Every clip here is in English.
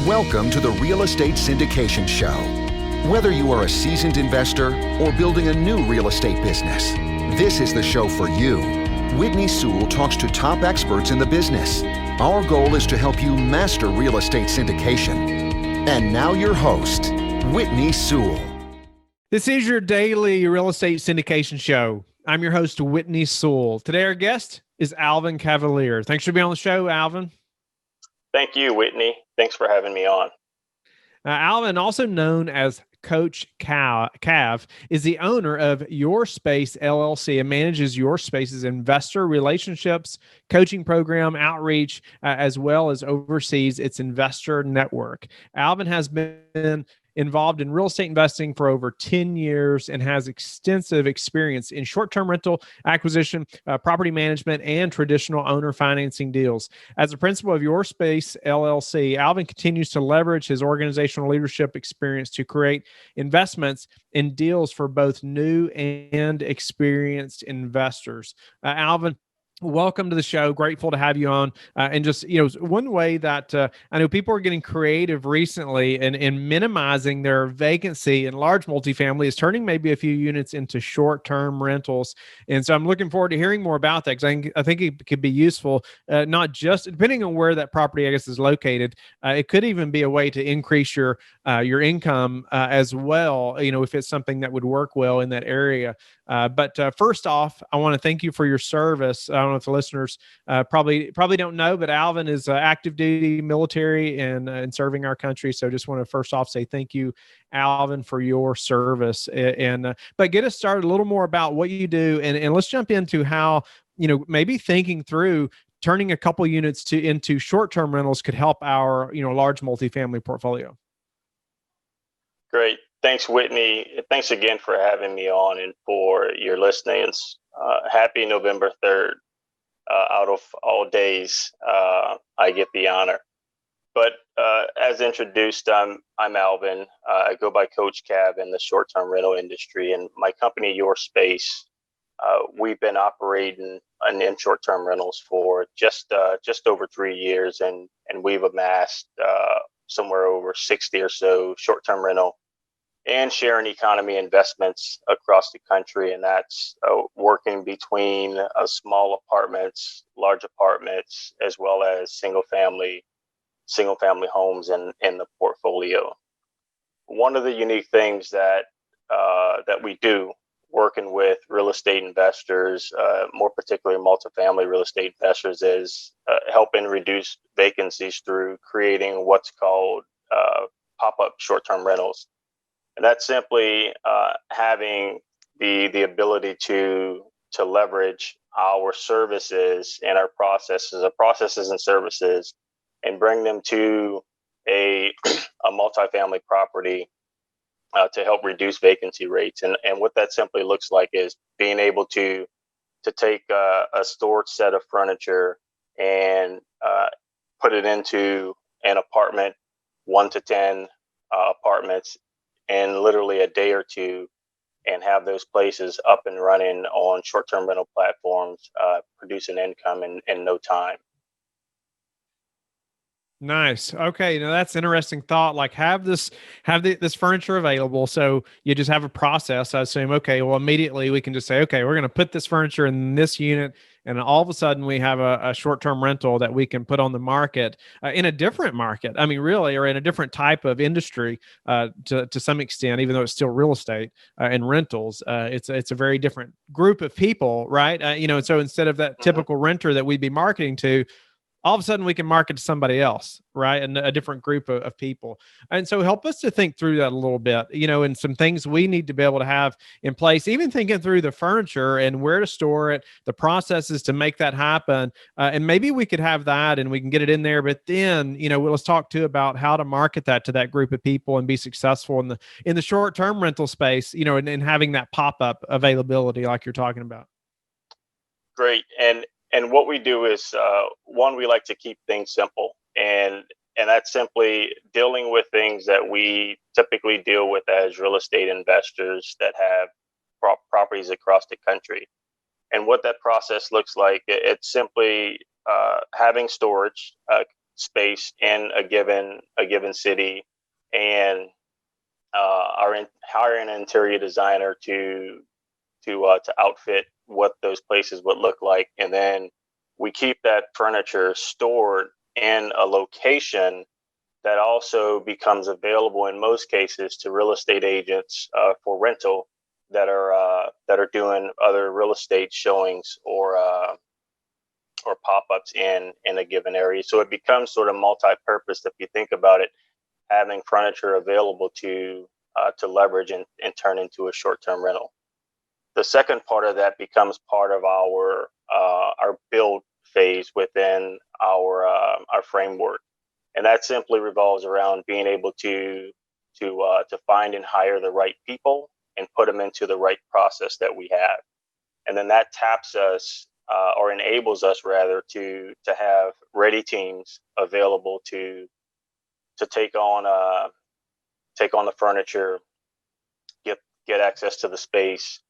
Welcome to the Real Estate Syndication Show. Whether you are a seasoned investor or building a new real estate business, this is the show for you. Whitney Sewell talks to top experts in the business. Our goal is to help you master real estate syndication. And now your host, Whitney Sewell. This is your daily real estate syndication show. I'm your host, Whitney Sewell. Today, our guest is Alvin Cavalier. Thanks for being on the show, Alvin. Thank you, Whitney. Thanks for having me on. Alvin, also known as Coach Cav, is the owner of Your Space LLC and manages Your Space's investor relationships, coaching program, outreach, as well as oversees its investor network. Alvin has been involved in real estate investing for over 10 years and has extensive experience in short-term rental acquisition, property management, and traditional owner financing deals. As a principal of Your Space LLC, Alvin continues to leverage his organizational leadership experience to create investments in deals for both new and experienced investors. Alvin, welcome to the show. Grateful to have you on. And just, one way that I know people are getting creative recently in minimizing their vacancy in large multifamily is turning maybe a few units into short-term rentals. And so I'm looking forward to hearing more about that because I think it could be useful, not just depending on where that property, I guess, is located. It could even be a way to increase your income as well, if it's something that would work well in that area. But first off, I want to thank you for your service. I don't know if the listeners probably don't know, but Alvin is active duty military and serving our country. So just want to first off say thank you, Alvin, for your service. But get us started a little more about what you do, and let's jump into how maybe thinking through turning a couple units into short-term rentals could help our large multifamily portfolio. Great. Thanks, Whitney. Thanks again for having me on and for your listeners. Happy November 3rd. Out of all days, I get the honor. But as introduced, I'm Alvin. I go by Coach Cav in the short-term rental industry, and my company, Your Space, we've been operating in short-term rentals for just over 3 years, and we've amassed somewhere over 60 or so short-term rental and sharing economy investments across the country. And that's working between small apartments, large apartments, as well as single family homes in the portfolio. One of the unique things that we do working with real estate investors, more particularly multifamily real estate investors, is helping reduce vacancies through creating what's called pop-up short-term rentals. And that's simply having the ability to leverage our services and our processes and services, and bring them to a multifamily property to help reduce vacancy rates. And what that simply looks like is being able to take a stored set of furniture and put it into an apartment, 1 to 10 apartments, in literally a day or two, and have those places up and running on short-term rental platforms, producing income in no time. Nice. Okay. Now that's an interesting thought. Like have this furniture available. So you just have a process. I assume, okay, well, immediately we can just say, okay, we're going to put this furniture in this unit. And all of a sudden we have a short-term rental that we can put on the market in a different market. I mean, really, or in a different type of industry to some extent, even though it's still real estate and rentals. It's a very different group of people, right? And so instead of that typical renter that we'd be marketing to, all of a sudden we can market to somebody else, right? And a different group of people. And so help us to think through that a little bit, and some things we need to be able to have in place, even thinking through the furniture and where to store it, the processes to make that happen. And maybe we could have that and we can get it in there, but then, let's talk too about how to market that to that group of people and be successful in the short-term rental space, and having that pop-up availability like you're talking about. Great. And what we do is, one, we like to keep things simple, and that's simply dealing with things that we typically deal with as real estate investors that have properties across the country. And what that process looks like, it's simply having storage, space in a given city, and hiring an interior designer to outfit what those places would look like, and then we keep that furniture stored in a location that also becomes available in most cases to real estate agents for rental that are doing other real estate showings or pop-ups in a given area. So it becomes sort of multi-purpose if you think about it, having furniture available to leverage and turn into a short-term rental. The second part of that becomes part of our build phase within our framework, and that simply revolves around being able to find and hire the right people and put them into the right process that we have, and then that taps us or enables us rather to have ready teams available to take on the furniture, get access to the space,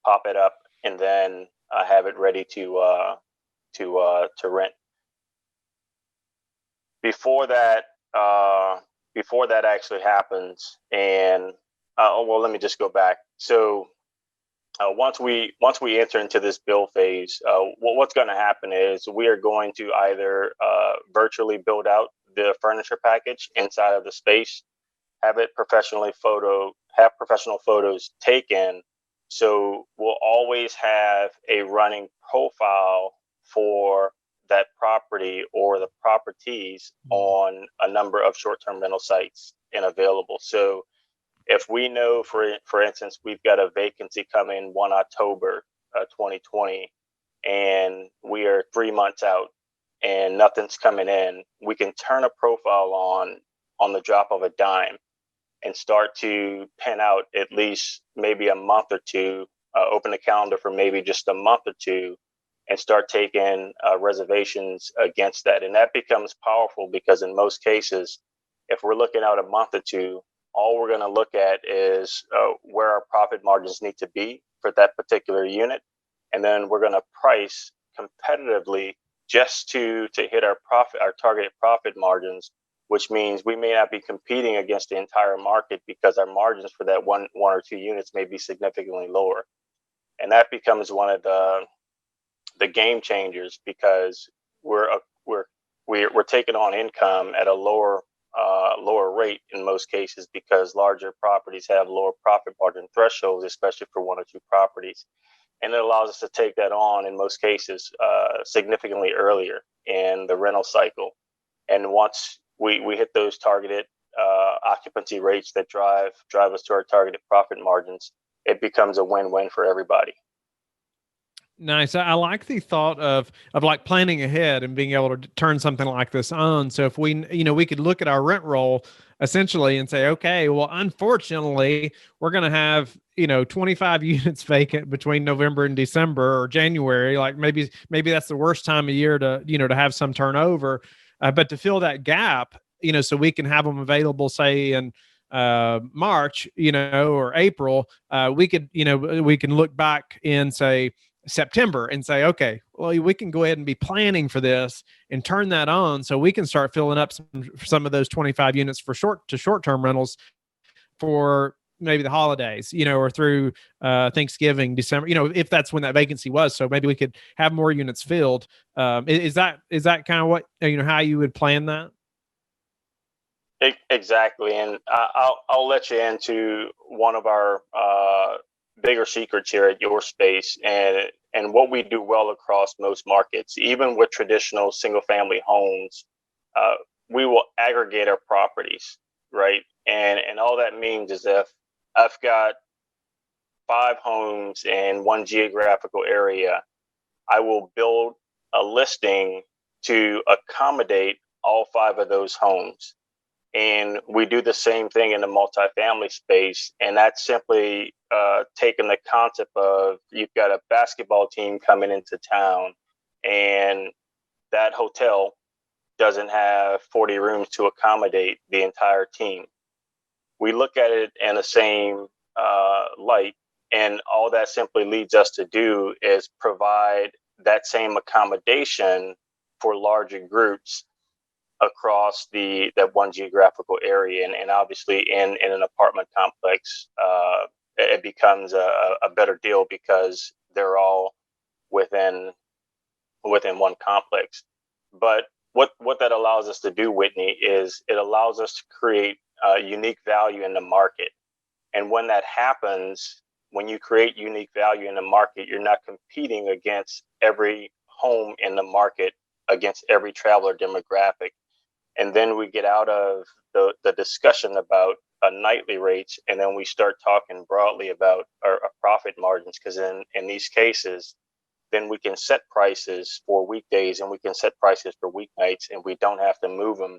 pop it up, and then have it ready to rent. Before that actually happens, and let me just go back. So once we enter into this build phase, what's going to happen is we are going to either virtually build out the furniture package inside of the space, have professional photos taken. So we'll always have a running profile for that property or the properties on a number of short-term rental sites and available. So if we know, for instance, we've got a vacancy coming 1 October 2020, and we are 3 months out and nothing's coming in, we can turn a profile on the drop of a dime and start to pin out at least maybe a month or two, open a calendar for maybe just a month or two, and start taking reservations against that. And that becomes powerful because in most cases, if we're looking out a month or two, all we're going to look at is where our profit margins need to be for that particular unit. And then we're going to price competitively just to hit our targeted profit margins, which means we may not be competing against the entire market because our margins for that one or two units may be significantly lower. And that becomes one of the game changers because we're taking on income at a lower rate in most cases because larger properties have lower profit margin thresholds, especially for one or two properties. And it allows us to take that on in most cases significantly earlier in the rental cycle. And once we hit those targeted occupancy rates that drive us to our targeted profit margins, it becomes a win-win for everybody. Nice. I like the thought of like planning ahead and being able to turn something like this on. So if we could look at our rent roll essentially and say, okay, well, unfortunately, we're going to have 25 units vacant between November and December or January. Like maybe that's the worst time of year to to have some turnover, but to fill that gap, so we can have them available, say in March, or April, we can look back in say September and say, okay, well, we can go ahead and be planning for this and turn that on so we can start filling up some of those 25 units for short-term rentals for maybe the holidays, or through Thanksgiving, December, if that's when that vacancy was. So maybe we could have more units filled. Is that kind of what, how you would plan that? Exactly. And I'll let you into one of our bigger secrets here at Your Space, and what we do well across most markets, even with traditional single family homes, we will aggregate our properties, right? And all that means is if I've got 5 homes in one geographical area, I will build a listing to accommodate all 5 of those homes. And we do the same thing in the multifamily space. And that's simply taking the concept of you've got a basketball team coming into town and that hotel doesn't have 40 rooms to accommodate the entire team. We look at it in the same light, and all that simply leads us to do is provide that same accommodation for larger groups across that one geographical area, and obviously in an apartment complex, it becomes a better deal because they're all within one complex. But what that allows us to do, Whitney, is it allows us to create unique value in the market. And when that happens, when you create unique value in the market, you're not competing against every home in the market, against every traveler demographic. And then we get out of the discussion about nightly rates, and then we start talking broadly about our profit margins, because in these cases, then we can set prices for weekdays and we can set prices for weeknights, and we don't have to move them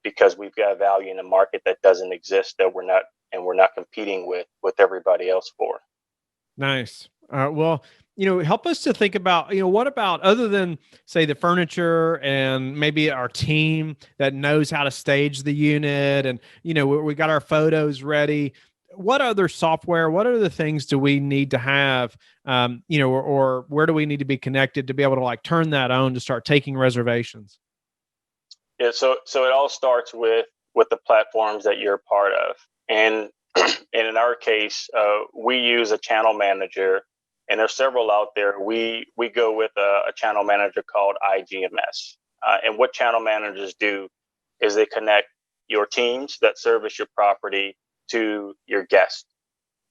because we've got value in the market that doesn't exist, that we're not competing with everybody else for. Nice. Well, help us to think about, what about, other than say the furniture and maybe our team that knows how to stage the unit, and, we got our photos ready. What other software, what other things do we need to have, or where do we need to be connected to be able to like turn that on to start taking reservations? Yeah. So it all starts with the platforms that you're a part of. And in our case, we use a channel manager, and there's several out there. We go with a channel manager called IGMS. And what channel managers do is they connect your teams that service your property to your guests.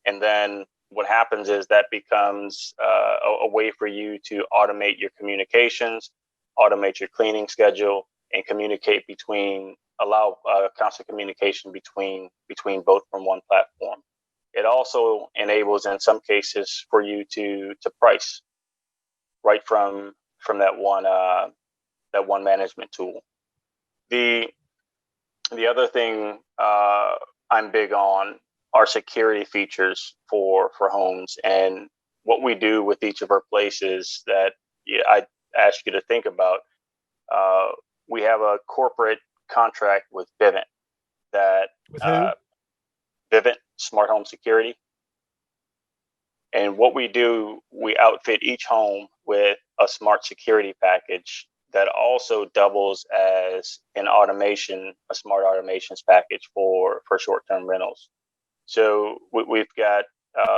And then what happens is that becomes a way for you to automate your communications, automate your cleaning schedule, and allow constant communication between both from one platform. It also enables, in some cases, for you to price right from that one management tool. The other thing I'm big on are security features for homes, and what we do with each of our places that I ask you to think about. We have a corporate contract with Vivint that Vivint Smart Home Security. And what we do, we outfit each home with a smart security package that also doubles as a smart automations package for short-term rentals. So we've got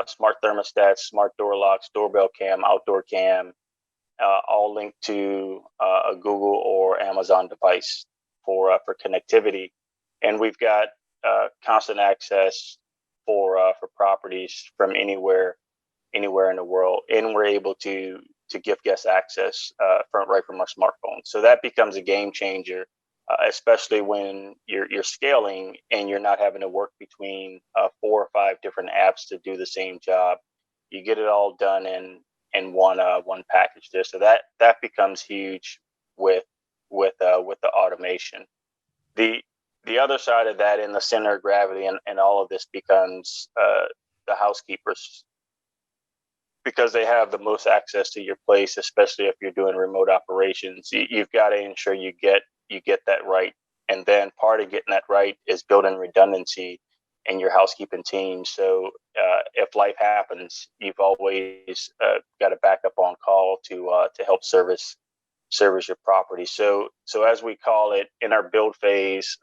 smart thermostats, smart door locks, doorbell cam, outdoor cam, all linked to a Google or Amazon device for connectivity. And we've got constant access for properties from anywhere in the world, and we're able to give guests access right from our smartphone. So that becomes a game changer, especially when you're scaling and you're not having to work between 4 or 5 different apps to do the same job. You get it all done in one package there. So that becomes huge with the automation. The other side of that, in the center of gravity and all of this, becomes the housekeepers, because they have the most access to your place, especially if you're doing remote operations. You've got to ensure you get that right. And then part of getting that right is building redundancy in your housekeeping team. So if life happens, you've always got a backup on call to help service your property. So as we call it, in our build phase,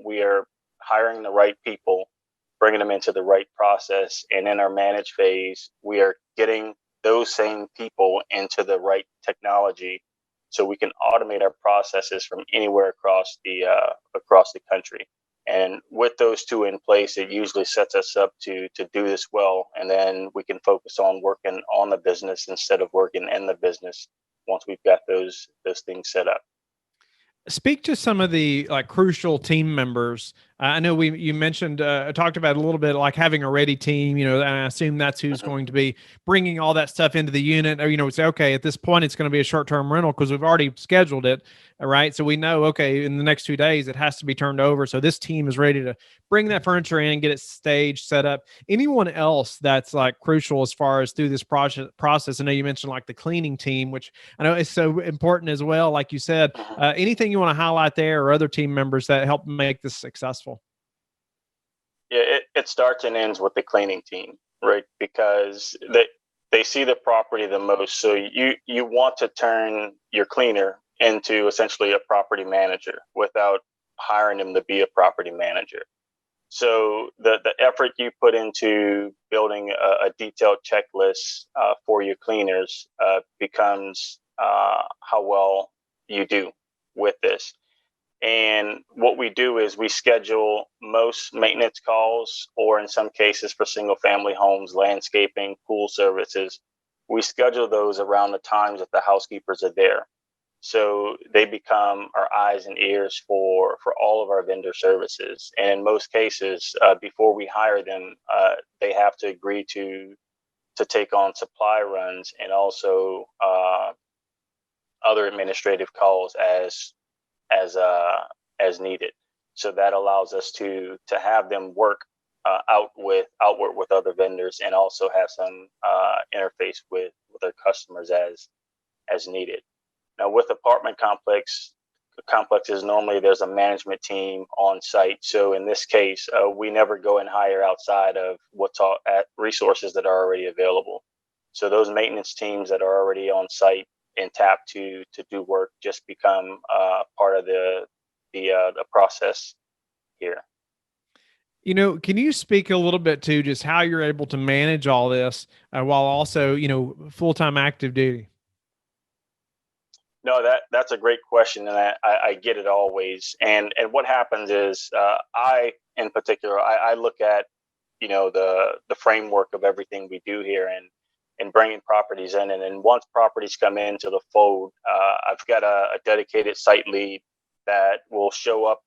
we are hiring the right people, bringing them into the right process. And in our manage phase, we are getting those same people into the right technology, so we can automate our processes from anywhere across the country. And with those two in place, it usually sets us up to do this well. And then we can focus on working on the business instead of working in the business once we've got those things set up. Speak to some of the like crucial team members. I know you mentioned, talked about a little bit like having a ready team, and I assume that's who's going to be bringing all that stuff into the unit. Or, say, okay, at this point, it's going to be a short-term rental because we've already scheduled it. All right. So we know, okay, in the next 2 days, it has to be turned over. So this team is ready to bring that furniture in, get it staged, set up. Anyone else that's like crucial as far as through this process? I know you mentioned like the cleaning team, which I know is so important as well. Like you said, anything you want to highlight there, or other team members that help make this successful? Yeah, it starts and ends with the cleaning team, right? Because they see the property the most. So you want to turn your cleaner into essentially a property manager without hiring them to be a property manager. So the effort you put into building a detailed checklist for your cleaners becomes how well you do with this. And what we do is we schedule most maintenance calls, or in some cases for single family homes, landscaping, pool services. We schedule those around the times that the housekeepers are there. So they become our eyes and ears for all of our vendor services. And in most cases, before we hire them, they have to agree to take on supply runs and also other administrative calls as needed. So that allows us to have them work outward with other vendors, and also have some interface with our customers as needed. Now, with apartment complexes, normally there's a management team on site. So in this case, we never go and hire outside of what's at resources that are already available. So those maintenance teams that are already on site and tapped to do work just become part of the process here. Can you speak a little bit to just how you're able to manage all this while also, full-time active duty? No, that's a great question, and I get it always. And what happens is, I in particular, I look at the framework of everything we do here, and bringing properties in, and then once properties come into the fold, I've got a dedicated site lead that will show up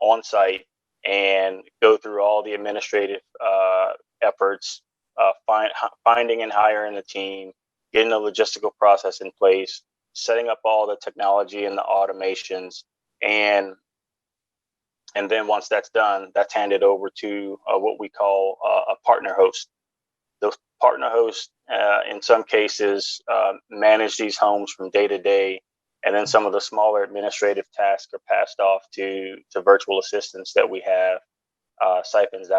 on site and go through all the administrative efforts, finding and hiring the team, getting the logistical process in place, setting up all the technology and the automations, and then once that's done, that's handed over to what we call a partner host. Those partner hosts, in some cases, manage these homes from day to day, and then some of the smaller administrative tasks are passed off to virtual assistants that we have siphoned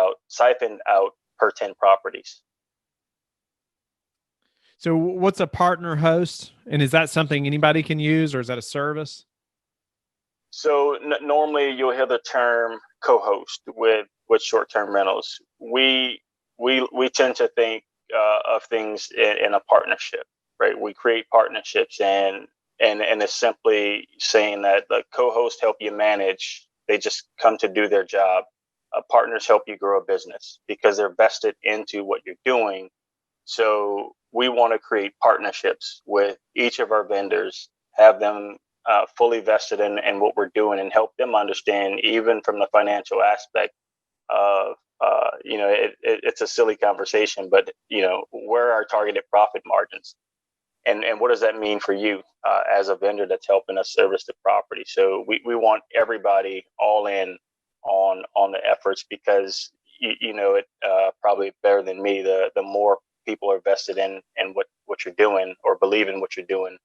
out per 10 properties. So what's a partner host? And is that something anybody can use, or is that a service? So normally you'll hear the term co-host with short-term rentals. We tend to think of things in a partnership, right? We create partnerships, and it's simply saying that the co-hosts help you manage. They just come to do their job. Partners help you grow a business because they're vested into what you're doing. So we want to create partnerships with each of our vendors, have them fully vested in what we're doing, and help them understand, even from the financial aspect of, it's a silly conversation, but, where are our targeted profit margins? And what does that mean for you as a vendor that's helping us service the property? So we want everybody all in on the efforts, because it probably better than me, the more people are vested in what you're doing, or believe in what you're doing,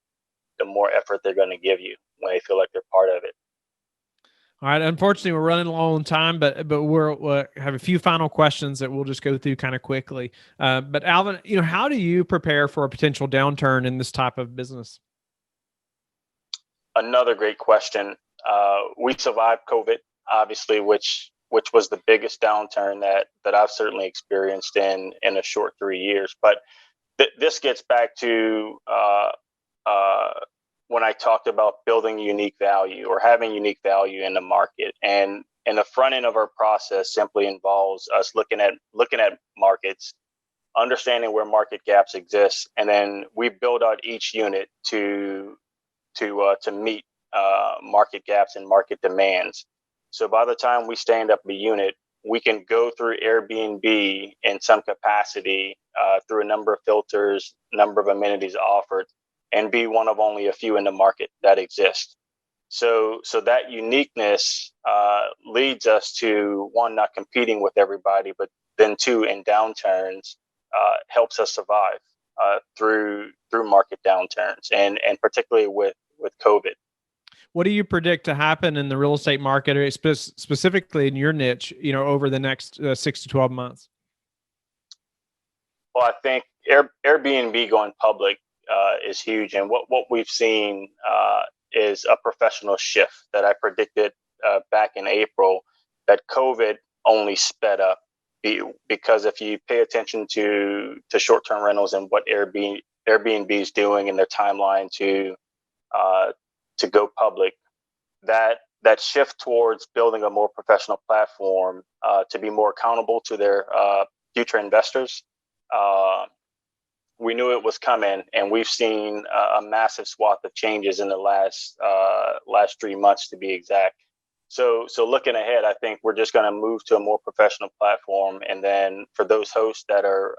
the more effort they're going to give you when they feel like they're part of it. All right. Unfortunately, we're running low on time, but we'll have a few final questions that we'll just go through kind of quickly. But Alvin, how do you prepare for a potential downturn in this type of business? Another great question. We survived COVID, obviously, which was the biggest downturn that I've certainly experienced in a short 3 years. But this gets back to when I talked about building unique value, or having unique value in the market. And the front end of our process simply involves us looking at markets, understanding where market gaps exist, and then we build out each unit to meet market gaps and market demands. So by the time we stand up a unit, we can go through Airbnb in some capacity, through a number of filters, number of amenities offered, and be one of only a few in the market that exist. So that uniqueness leads us to, one, not competing with everybody, but then two, in downturns, helps us survive through market downturns, and particularly with COVID. What do you predict to happen in the real estate market, or specifically in your niche, over the next 6 to 12 months? Well, I think Airbnb going public is huge, and what we've seen is a professional shift that I predicted back in April that COVID only sped up, because if you pay attention to short-term rentals and what Airbnb is doing in their timeline to go public, that shift towards building a more professional platform to be more accountable to their future investors, we knew it was coming, and we've seen a massive swath of changes in the last 3 months, to be exact. So looking ahead, I think we're just going to move to a more professional platform, and then for those hosts that are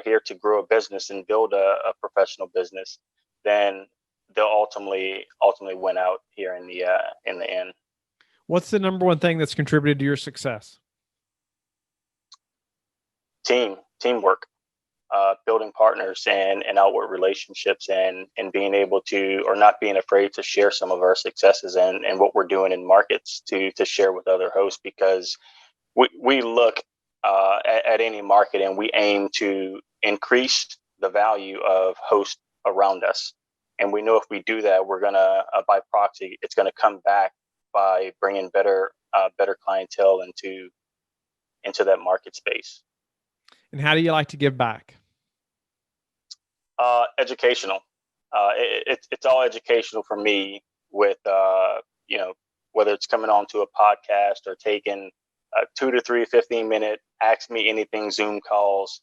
here to grow a business and build a professional business, then they'll ultimately win out here in the end. What's the number one thing that's contributed to your success? Teamwork, building partners and outward relationships, and being able to, or not being afraid to share some of our successes and what we're doing in markets to share with other hosts, because we look at any market and we aim to increase the value of hosts around us. And we know if we do that, we're going to, by proxy, it's going to come back by bringing better clientele into that market space. And how do you like to give back? Educational. It's all educational for me, with whether it's coming onto a podcast or taking 2 to 3 15-minute Ask Me Anything Zoom calls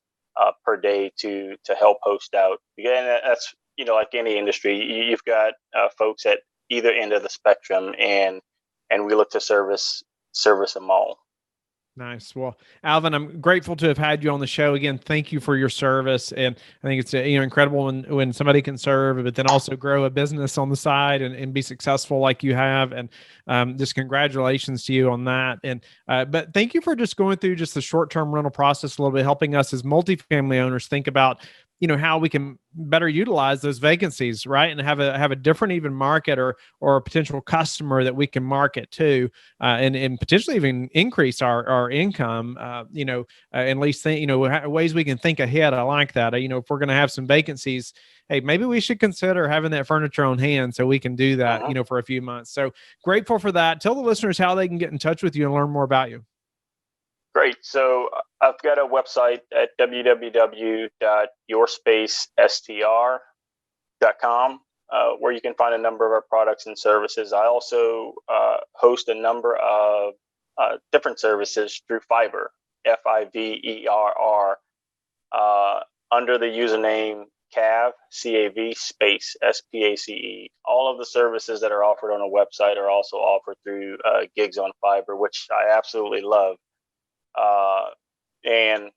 per day to help host out. Again, that's, like any industry, you've got folks at either end of the spectrum, and we look to service them all. Nice. Well, Alvin, I'm grateful to have had you on the show again. Thank you for your service. And I think it's incredible when somebody can serve, but then also grow a business on the side and be successful like you have. And just congratulations to you on that. And but thank you for just going through just the short-term rental process a little bit, helping us as multifamily owners think about how we can better utilize those vacancies, right? And have a different even market or a potential customer that we can market to, and potentially even increase our income, at least ways we can think ahead. I like that. If we're going to have some vacancies, hey, maybe we should consider having that furniture on hand so we can do that, for a few months. So grateful for that. Tell the listeners how they can get in touch with you and learn more about you. Great. So I've got a website at www.yourspacestr.com, where you can find a number of our products and services. I also host a number of different services through Fiverr, Fiverr, under the username Cav, CAV, space, SPACE. All of the services that are offered on a website are also offered through gigs on Fiverr, which I absolutely love. And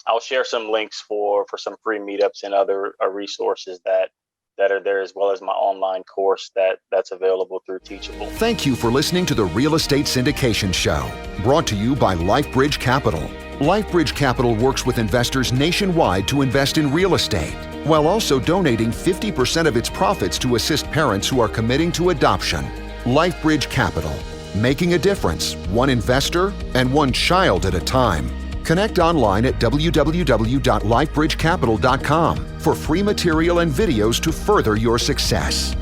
I'll share some links for some free meetups and other resources that are there, as well as my online course that's available through Teachable. Thank you for listening to the Real Estate Syndication Show, brought to you by LifeBridge Capital. LifeBridge Capital works with investors nationwide to invest in real estate, while also donating 50% of its profits to assist parents who are committing to adoption. LifeBridge Capital, making a difference, one investor and one child at a time. Connect online at www.lifebridgecapital.com for free material and videos to further your success.